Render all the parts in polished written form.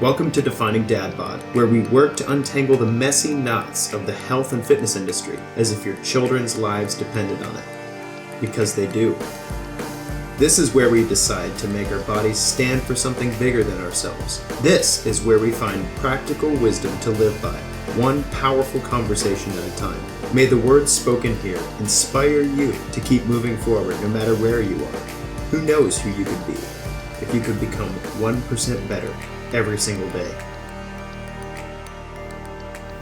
Welcome to Defining Dad Bod, where we work to untangle the messy knots of the health and fitness industry as if your children's lives depended on it. Because they do. This is where we decide to make our bodies stand for something bigger than ourselves. This is where we find practical wisdom to live by, one powerful conversation at a time. May the words spoken here inspire you to keep moving forward no matter where you are. Who knows who you could be if you could become 1% better every single day.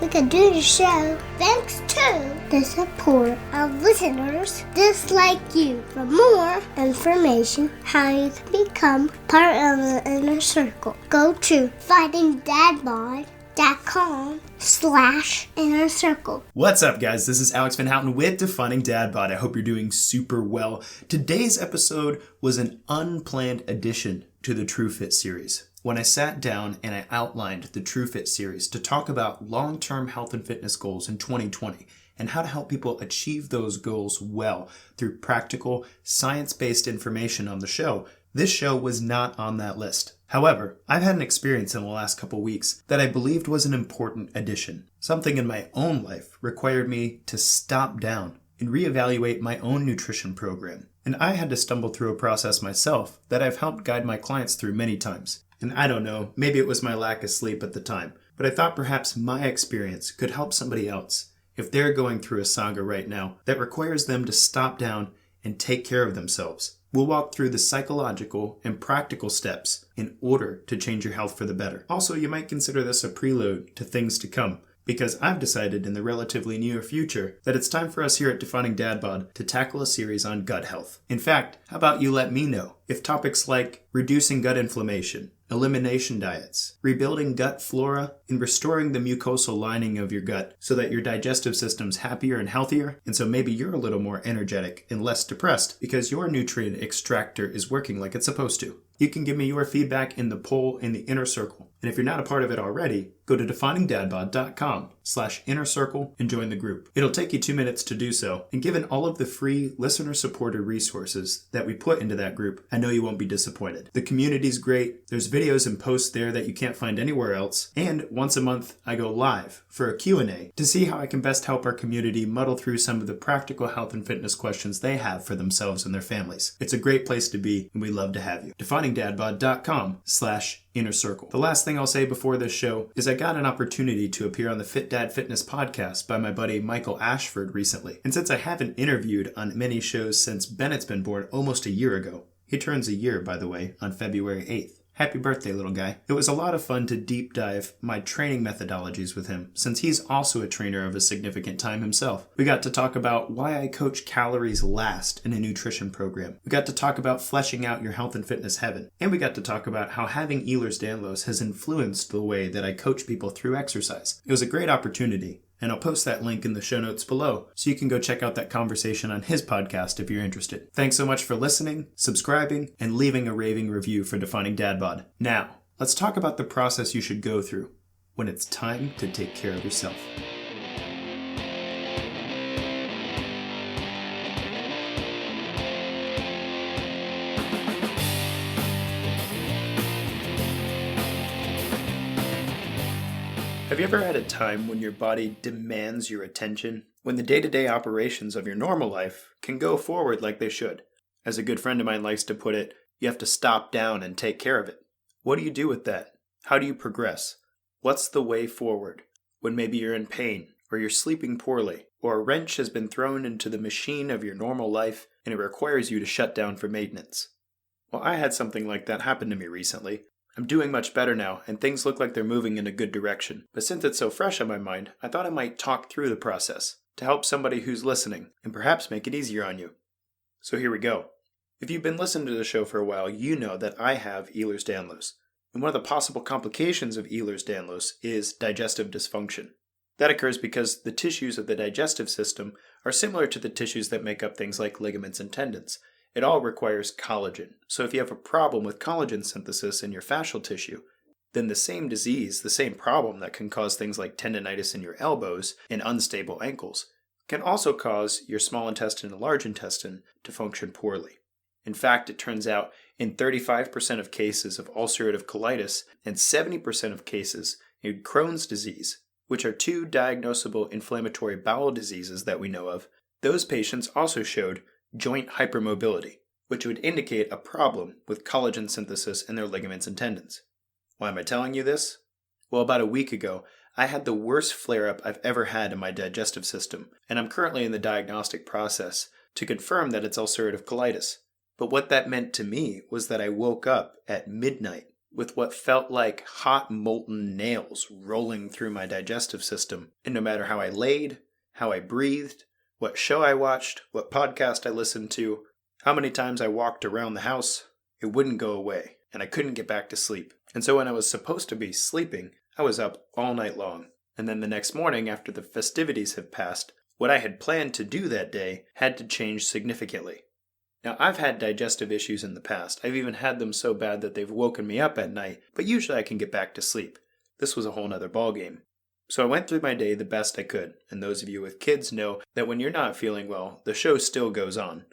We can do the show thanks to the support of listeners just like you. For more information how you can become part of the inner circle, go to findingdadbod.com/inner circle. What's up, guys? This is Alex Van Houten with Defining Dad Bod. I hope you're doing super well. Today's episode was an unplanned addition to the TRUFIT series. When I sat down and I outlined the TRUFIT series to talk about long-term health and fitness goals in 2020 and how to help people achieve those goals well through practical, science-based information on the show, this show was not on that list. However, I've had an experience in the last couple weeks that I believed was an important addition. Something in my own life required me to stop down and reevaluate my own nutrition program. And I had to stumble through a process myself that I've helped guide my clients through many times. And I don't know, maybe it was my lack of sleep at the time, but I thought perhaps my experience could help somebody else if they're going through a saga right now that requires them to stop down and take care of themselves. We'll walk through the psychological and practical steps in order to change your health for the better. Also, you might consider this a prelude to things to come, because I've decided in the relatively near future that it's time for us here at Defining Dad Bod to tackle a series on gut health. In fact, how about you let me know if topics like reducing gut inflammation, elimination diets, rebuilding gut flora, and restoring the mucosal lining of your gut so that your digestive system's happier and healthier, and so maybe you're a little more energetic and less depressed because your nutrient extractor is working like it's supposed to. You can give me your feedback in the poll in the inner circle. And if you're not a part of it already, go to definingdadbod.com/inner circle and join the group. It'll take you 2 minutes to do so. And given all of the free listener-supported resources that we put into that group, I know you won't be disappointed. The community's great. There's videos and posts there that you can't find anywhere else. And once a month, I go live for a Q&A to see how I can best help our community muddle through some of the practical health and fitness questions they have for themselves and their families. It's a great place to be, and we love to have you. definingdadbod.com/inner circle. The last thing I'll say before this show is I got an opportunity to appear on the Fit Dad Fitness podcast by my buddy Michael Ashford recently. And since I haven't interviewed on many shows since Bennett's been born almost a year ago, he turns a year, by the way, on February 8th. Happy birthday, little guy. It was a lot of fun to deep dive my training methodologies with him, since he's also a trainer of a significant time himself. We got to talk about why I coach calories last in a nutrition program. We got to talk about fleshing out your health and fitness heaven. And we got to talk about how having Ehlers-Danlos has influenced the way that I coach people through exercise. It was a great opportunity. And I'll post that link in the show notes below, so you can go check out that conversation on his podcast if you're interested. Thanks so much for listening, subscribing, and leaving a raving review for Defining Dad Bod. Now, let's talk about the process you should go through when it's time to take care of yourself. Have you ever had a time when your body demands your attention? When the day-to-day operations of your normal life can go forward like they should? As a good friend of mine likes to put it, you have to stop down and take care of it. What do you do with that? How do you progress? What's the way forward? When maybe you're in pain, or you're sleeping poorly, or a wrench has been thrown into the machine of your normal life and it requires you to shut down for maintenance. Well, I had something like that happen to me recently. I'm doing much better now, and things look like they're moving in a good direction. But since it's so fresh on my mind, I thought I might talk through the process to help somebody who's listening, and perhaps make it easier on you. So here we go. If you've been listening to the show for a while, you know that I have Ehlers-Danlos. And one of the possible complications of Ehlers-Danlos is digestive dysfunction. That occurs because the tissues of the digestive system are similar to the tissues that make up things like ligaments and tendons. It all requires collagen. So if you have a problem with collagen synthesis in your fascial tissue, then the same disease, the same problem that can cause things like tendinitis in your elbows and unstable ankles, can also cause your small intestine and large intestine to function poorly. In fact, it turns out in 35% of cases of ulcerative colitis and 70% of cases in Crohn's disease, which are two diagnosable inflammatory bowel diseases that we know of, those patients also showed joint hypermobility, which would indicate a problem with collagen synthesis in their ligaments and tendons. Why am I telling you this? Well, about a week ago, I had the worst flare-up I've ever had in my digestive system, and I'm currently in the diagnostic process to confirm that it's ulcerative colitis. But what that meant to me was that I woke up at midnight with what felt like hot molten nails rolling through my digestive system, and no matter how I laid, how I breathed, what show I watched, what podcast I listened to, how many times I walked around the house, it wouldn't go away, and I couldn't get back to sleep. And so when I was supposed to be sleeping, I was up all night long. And then the next morning, after the festivities have passed, what I had planned to do that day had to change significantly. Now, I've had digestive issues in the past. I've even had them so bad that they've woken me up at night, but usually I can get back to sleep. This was a whole nother ballgame. So I went through my day the best I could, and those of you with kids know that when you're not feeling well, the show still goes on.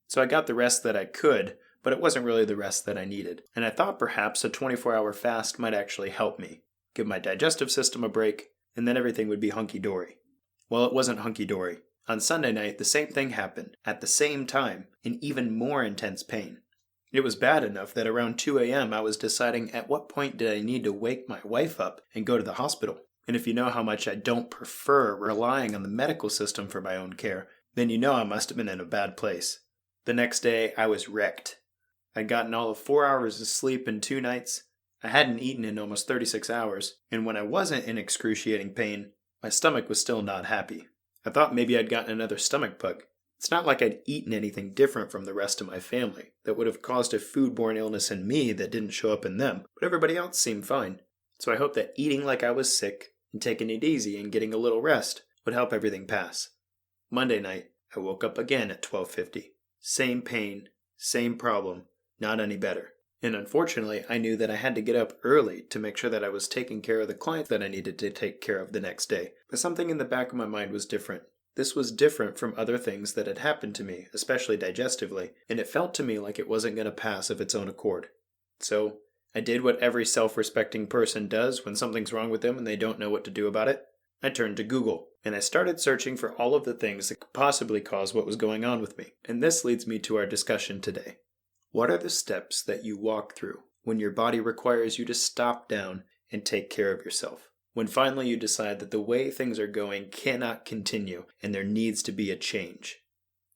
So I got the rest that I could, but it wasn't really the rest that I needed. And I thought perhaps a 24-hour fast might actually help me, give my digestive system a break, and then everything would be hunky-dory. Well, it wasn't hunky-dory. On Sunday night, the same thing happened, at the same time, in even more intense pain. It was bad enough that around 2 a.m. I was deciding at what point did I need to wake my wife up and go to the hospital. And if you know how much I don't prefer relying on the medical system for my own care, then you know I must have been in a bad place. The next day, I was wrecked. I'd gotten all of 4 hours of sleep in 2 nights. I hadn't eaten in almost 36 hours, and when I wasn't in excruciating pain, my stomach was still not happy. I thought maybe I'd gotten another stomach bug. It's not like I'd eaten anything different from the rest of my family that would have caused a foodborne illness in me that didn't show up in them, but everybody else seemed fine. So I hoped that eating like I was sick and taking it easy and getting a little rest would help everything pass. Monday night, I woke up again at 12:50. Same pain, same problem, not any better. And unfortunately, I knew that I had to get up early to make sure that I was taking care of the clients that I needed to take care of the next day. But something in the back of my mind was different. This was different from other things that had happened to me, especially digestively, and it felt to me like it wasn't going to pass of its own accord. So, I did what every self-respecting person does when something's wrong with them and they don't know what to do about it. I turned to Google, and I started searching for all of the things that could possibly cause what was going on with me. And this leads me to our discussion today. What are the steps that you walk through when your body requires you to stop down and take care of yourself? When finally you decide that the way things are going cannot continue and there needs to be a change.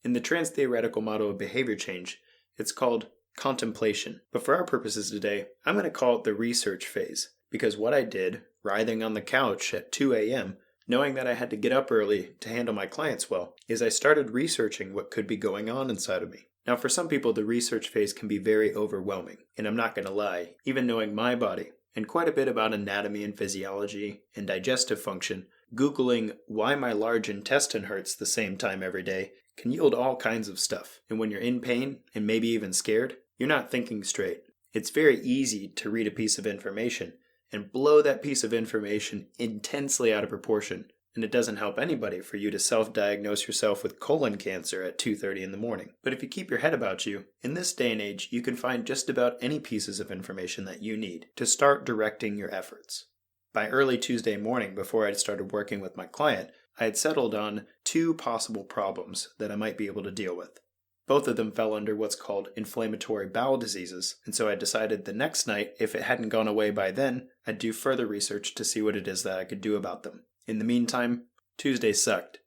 In the trans-theoretical model of behavior change, it's called contemplation. But for our purposes today, I'm going to call it the research phase, because what I did, writhing on the couch at 2 a.m., knowing that I had to get up early to handle my clients well, is I started researching what could be going on inside of me. Now, for some people, the research phase can be very overwhelming, and I'm not going to lie, even knowing my body and quite a bit about anatomy and physiology and digestive function, Googling why my large intestine hurts the same time every day can yield all kinds of stuff. And when you're in pain and maybe even scared, you're not thinking straight. It's very easy to read a piece of information and blow that piece of information intensely out of proportion. And it doesn't help anybody for you to self-diagnose yourself with colon cancer at 2:30 in the morning. But if you keep your head about you, in this day and age, you can find just about any pieces of information that you need to start directing your efforts. By early Tuesday morning, before I'd started working with my client, I had settled on 2 possible problems that I might be able to deal with. Both of them fell under what's called inflammatory bowel diseases, and so I decided the next night, if it hadn't gone away by then, I'd do further research to see what it is that I could do about them. In the meantime, Tuesday sucked.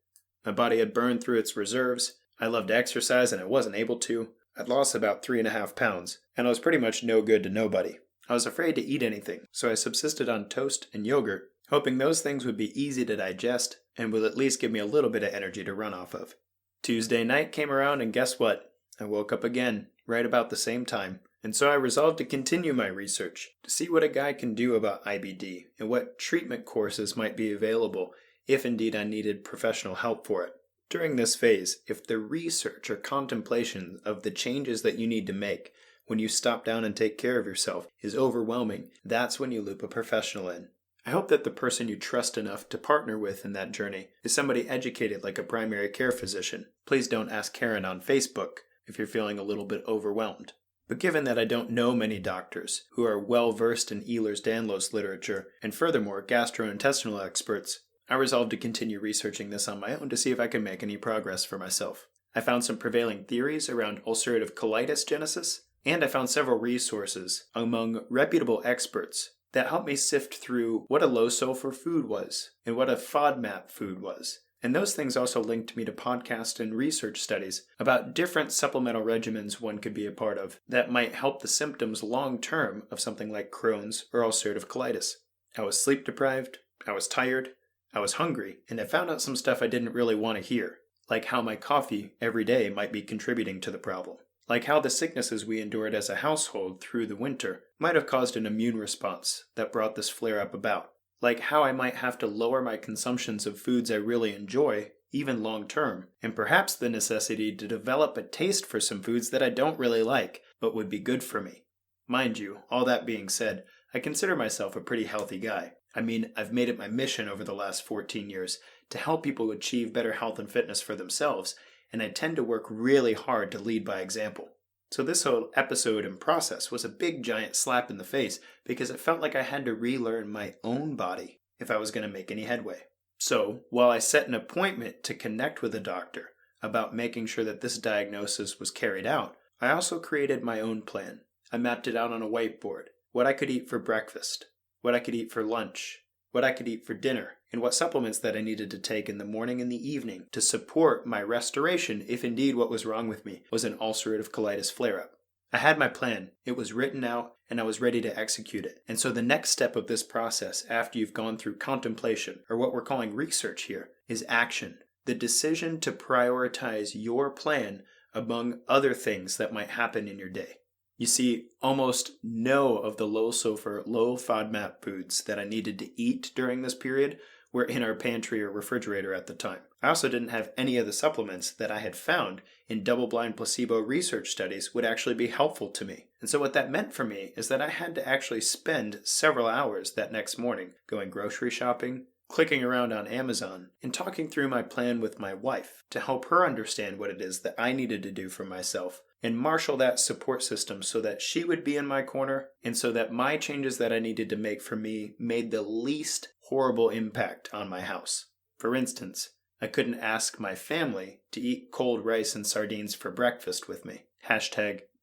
My body had burned through its reserves. I loved to exercise and I wasn't able to. I'd lost about 3.5 pounds, and I was pretty much no good to nobody. I was afraid to eat anything, so I subsisted on toast and yogurt, hoping those things would be easy to digest and would at least give me a little bit of energy to run off of. Tuesday night came around, and guess what? I woke up again, right about the same time. And so I resolved to continue my research to see what a guy can do about IBD and what treatment courses might be available if indeed I needed professional help for it. During this phase, if the research or contemplation of the changes that you need to make when you stop down and take care of yourself is overwhelming, that's when you loop a professional in. I hope that the person you trust enough to partner with in that journey is somebody educated like a primary care physician. Please don't ask Karen on Facebook. if you're feeling a little bit overwhelmed. But given that I don't know many doctors who are well versed in Ehlers-Danlos literature, and furthermore gastrointestinal experts, I resolved to continue researching this on my own to see if I could make any progress for myself. I found some prevailing theories around ulcerative colitis genesis, and I found several resources among reputable experts that helped me sift through what a low-sulfur food was and what a FODMAP food was. And those things also linked me to podcasts and research studies about different supplemental regimens one could be a part of that might help the symptoms long-term of something like Crohn's or ulcerative colitis. I was sleep deprived, I was tired, I was hungry, and I found out some stuff I didn't really want to hear, like how my coffee every day might be contributing to the problem, like how the sicknesses we endured as a household through the winter might have caused an immune response that brought this flare-up about, like how I might have to lower my consumptions of foods I really enjoy, even long-term, and perhaps the necessity to develop a taste for some foods that I don't really like, but would be good for me. Mind you, all that being said, I consider myself a pretty healthy guy. I mean, I've made it my mission over the last 14 years to help people achieve better health and fitness for themselves, and I tend to work really hard to lead by example. So this whole episode and process was a big giant slap in the face because it felt like I had to relearn my own body if I was going to make any headway. So, while I set an appointment to connect with a doctor about making sure that this diagnosis was carried out, I also created my own plan. I mapped it out on a whiteboard, what I could eat for breakfast, what I could eat for lunch, what I could eat for dinner, and what supplements that I needed to take in the morning and the evening to support my restoration if indeed what was wrong with me was an ulcerative colitis flare-up. I had my plan, it was written out, and I was ready to execute it. And so the next step of this process, after you've gone through contemplation, or what we're calling research here, is action. The decision to prioritize your plan among other things that might happen in your day. You see, almost no of the low-sulfur, low-FODMAP foods that I needed to eat during this period were in our pantry or refrigerator at the time. I also didn't have any of the supplements that I had found in double-blind placebo research studies would actually be helpful to me. And so what that meant for me is that I had to actually spend several hours that next morning going grocery shopping, clicking around on Amazon, and talking through my plan with my wife to help her understand what it is that I needed to do for myself and marshal that support system so that she would be in my corner and so that my changes that I needed to make for me made the least horrible impact on my house. For instance, I couldn't ask my family to eat cold rice and sardines for breakfast with me.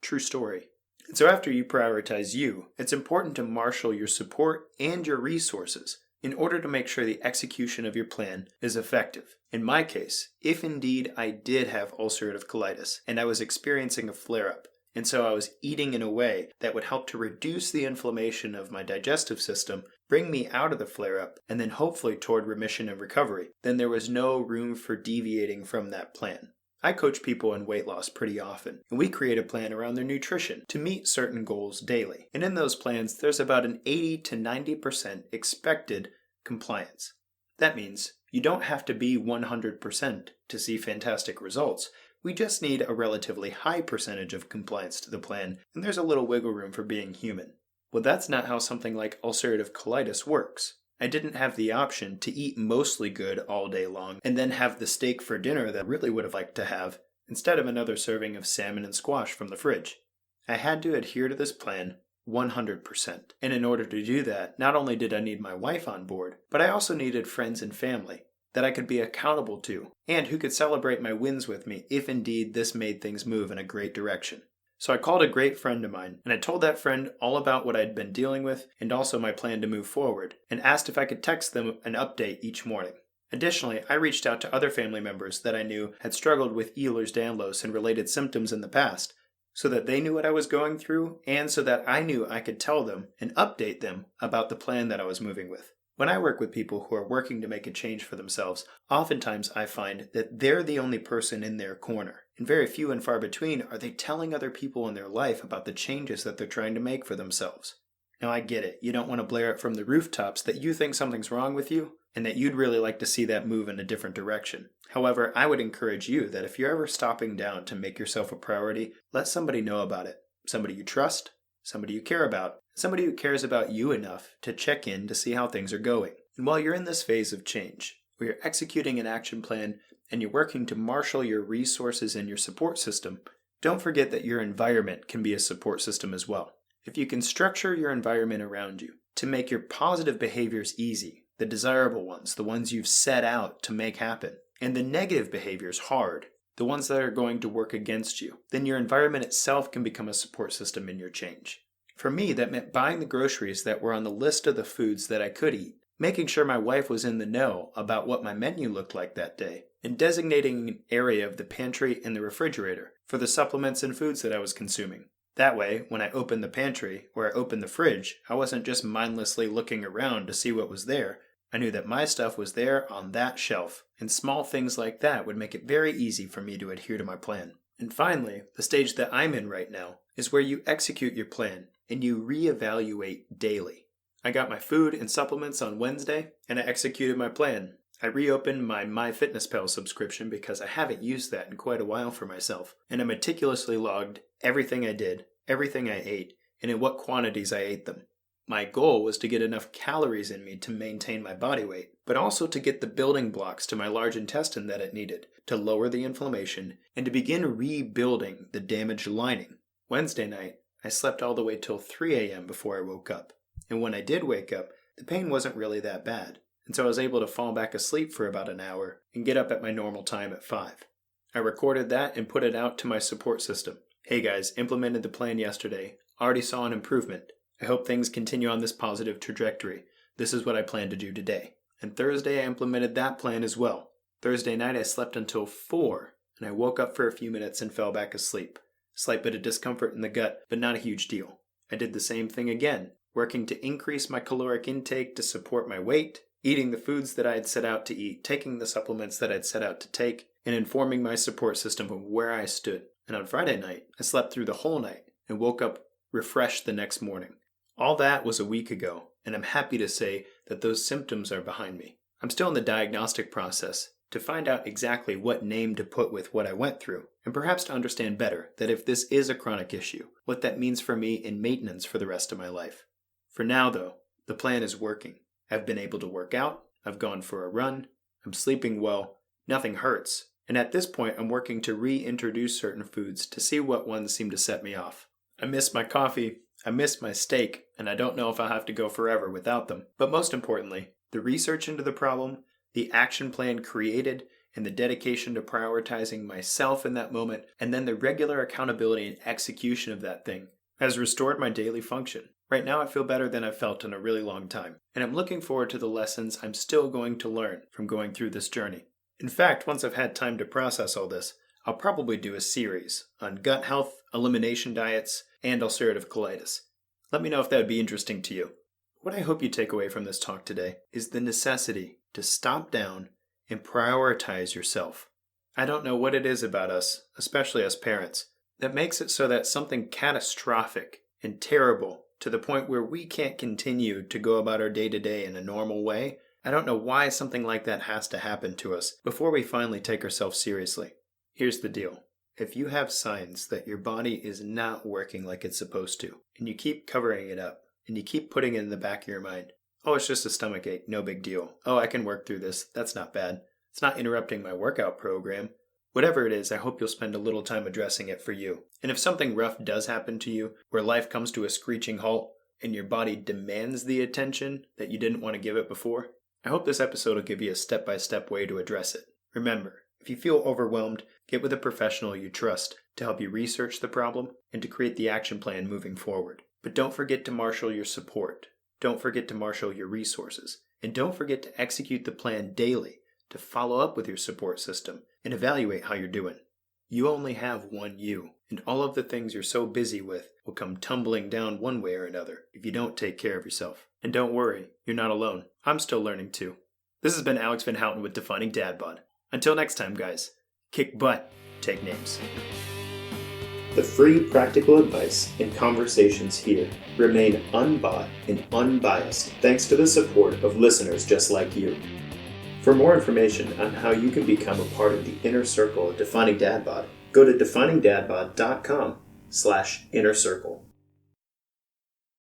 #true story. And so after you prioritize you, it's important to marshal your support and your resources in order to make sure the execution of your plan is effective. In my case, if indeed I did have ulcerative colitis and I was experiencing a flare-up, and so I was eating in a way that would help to reduce the inflammation of my digestive system, bring me out of the flare-up, and then hopefully toward remission and recovery, then there was no room for deviating from that plan. I coach people in weight loss pretty often, and we create a plan around their nutrition to meet certain goals daily. And in those plans, there's about an 80 to 90% expected compliance. That means you don't have to be 100% to see fantastic results. We just need a relatively high percentage of compliance to the plan, and there's a little wiggle room for being human. Well, that's not how something like ulcerative colitis works. I didn't have the option to eat mostly good all day long and then have the steak for dinner that I really would have liked to have, instead of another serving of salmon and squash from the fridge. I had to adhere to this plan 100%. And in order to do that, not only did I need my wife on board, but I also needed friends and family that I could be accountable to and who could celebrate my wins with me if indeed this made things move in a great direction. So I called a great friend of mine, and I told that friend all about what I'd been dealing with and also my plan to move forward, and asked if I could text them an update each morning. Additionally, I reached out to other family members that I knew had struggled with Ehlers-Danlos and related symptoms in the past, so that they knew what I was going through, and so that I knew I could tell them and update them about the plan that I was moving with. When I work with people who are working to make a change for themselves, oftentimes I find that they're the only person in their corner, and very few and far between are they telling other people in their life about the changes that they're trying to make for themselves. Now I get it, you don't want to blare it from the rooftops that you think something's wrong with you, and that you'd really like to see that move in a different direction. However, I would encourage you that if you're ever stopping down to make yourself a priority, let somebody know about it. Somebody you trust, somebody you care about, somebody who cares about you enough to check in to see how things are going. And while you're in this phase of change, where you're executing an action plan and you're working to marshal your resources and your support system, Don't forget that your environment can be a support system as well. If you can structure your environment around you to make your positive behaviors easy, the desirable ones, the ones you've set out to make happen, and the negative behaviors hard, the ones that are going to work against you, then your environment itself can become a support system in your change. For me, that meant buying the groceries that were on the list of the foods that I could eat, making sure my wife was in the know about what my menu looked like that day, and designating an area of the pantry and the refrigerator for the supplements and foods that I was consuming. That way, when I opened the pantry or I opened the fridge, I wasn't just mindlessly looking around to see what was there. I knew that my stuff was there on that shelf, and small things like that would make it very easy for me to adhere to my plan. And finally, the stage that I'm in right now is where you execute your plan and you reevaluate daily. I got my food and supplements on Wednesday, and I executed my plan. I reopened my MyFitnessPal subscription because I haven't used that in quite a while for myself, and I meticulously logged everything I did, everything I ate, and in what quantities I ate them. My goal was to get enough calories in me to maintain my body weight, but also to get the building blocks to my large intestine that it needed, to lower the inflammation, and to begin rebuilding the damaged lining. Wednesday night, I slept all the way till 3 a.m. before I woke up. And when I did wake up, the pain wasn't really that bad, and so I was able to fall back asleep for about an hour and get up at my normal time at 5. I recorded that and put it out to my support system. Hey guys, implemented the plan yesterday. Already saw an improvement. I hope things continue on this positive trajectory. This is what I plan to do today. And Thursday I implemented that plan as well. Thursday night I slept until 4, and I woke up for a few minutes and fell back asleep. Slight bit of discomfort in the gut, but not a huge deal. I did the same thing again, working to increase my caloric intake to support my weight, eating the foods that I had set out to eat, taking the supplements that I'd set out to take, and informing my support system of where I stood. And on Friday night, I slept through the whole night and woke up refreshed the next morning. All that was a week ago, and I'm happy to say that those symptoms are behind me. I'm still in the diagnostic process to find out exactly what name to put with what I went through, and perhaps to understand better that if this is a chronic issue, what that means for me in maintenance for the rest of my life. For now, though, the plan is working. I've been able to work out, I've gone for a run, I'm sleeping well, nothing hurts, and at this point I'm working to reintroduce certain foods to see what ones seem to set me off. I miss my coffee, I miss my steak, and I don't know if I'll have to go forever without them. But most importantly, the research into the problem, the action plan created, and the dedication to prioritizing myself in that moment, and then the regular accountability and execution of that thing, has restored my daily function. Right now I feel better than I've felt in a really long time, and I'm looking forward to the lessons I'm still going to learn from going through this journey. In fact, once I've had time to process all this, I'll probably do a series on gut health, elimination diets, and ulcerative colitis. Let me know if that would be interesting to you. What I hope you take away from this talk today is the necessity to stop down and prioritize yourself. I don't know what it is about us, especially us parents, that makes it so that something catastrophic and terrible to the point where we can't continue to go about our day-to-day in a normal way. I don't know why something like that has to happen to us before we finally take ourselves seriously. Here's the deal. If you have signs that your body is not working like it's supposed to, and you keep covering it up, and you keep putting it in the back of your mind, oh, it's just a stomach ache, no big deal. Oh, I can work through this, that's not bad. It's not interrupting my workout program. Whatever it is, I hope you'll spend a little time addressing it for you. And if something rough does happen to you, where life comes to a screeching halt, and your body demands the attention that you didn't want to give it before, I hope this episode will give you a step-by-step way to address it. Remember, if you feel overwhelmed, get with a professional you trust to help you research the problem and to create the action plan moving forward. But don't forget to marshal your support. Don't forget to marshal your resources. And don't forget to execute the plan daily to follow up with your support system and evaluate how you're doing. You only have one you, and all of the things you're so busy with will come tumbling down one way or another if you don't take care of yourself. And don't worry, you're not alone. I'm still learning too. This has been Alex Van Houten with Defining Dad Bod. Until next time, guys, kick butt, take names. The free practical advice and conversations here remain unbought and unbiased thanks to the support of listeners just like you. For more information on how you can become a part of the inner circle of Defining Dad Bod, go to definingdadbod.com/inner circle.